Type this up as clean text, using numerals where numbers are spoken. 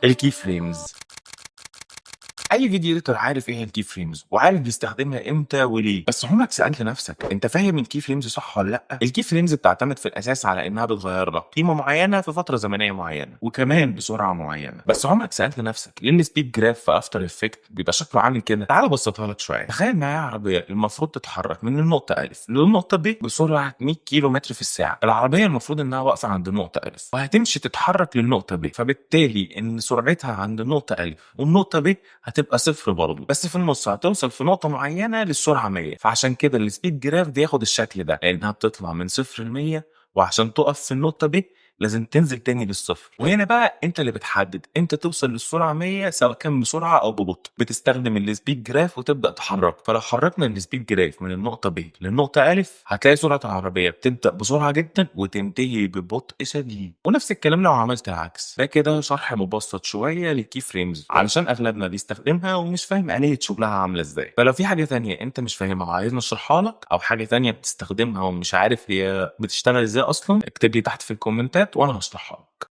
الكي فريمز. اي فيديو اديتور عارف ايه الكي فريمز وعارف بيستخدمها امتى وليه، بس عمرك سالت نفسك انت فاهم الكي فريمز صح ولا لا؟ الكي فريمز بتعتمد في الاساس على انها بتغير لك قيمه معينه في فتره زمنيه معينه وكمان بسرعه معينه، بس عمرك سالت نفسك ليه السبيد جراف في افتر افكت بيبقى شكله عامل كده؟ تعال ابسطها لك شويه. تخيل معايا عربيه المفروض تتحرك من النقطه الف للنقطه ب بسرعه 100 كيلو متر في الساعه. العربيه المفروض انها واقفه عند النقطه الف وهتمشي تتحرك للنقطه ب، فبالتالي ان سرعتها عند النقطه الف والنقطه ب هتبقى صفر برضه، بس في النص هتوصل في نقطة معينة للسرعة 100. فعشان كده السبيد جراف بياخد الشكل ده لأنها بتطلع من صفر ل 100، وعشان تقف في النقطة ب لازم تنزل تاني للصفر. وهنا بقى انت اللي بتحدد امتى توصل للسرعة 100 سواء كان بسرعة او ببطء. بتستخدم السبيد جراف وتبدأ تحرك. فلو حركنا السبيد جراف من النقطة ب للنقطة ألف هتلاقي سرعة العربية بتبدأ بسرعة جدا وتنتهي ببطء شديد. ونفس الكلام لو عملت العكس. ده كده شرح مبسط شوية للكي فريمز علشان أغلبنا بيستخدمها ومش فاهم آلية شغلها عاملة ازاي. فلو في حاجة تانية انت مش فاهمها وعايزني اشرحها لك او حاجة تانية بتستخدمها ومش عارف هي بتشتغل ازاي اصلا، اكتب لي تحت في الكومنتات وانا هشرحها لك.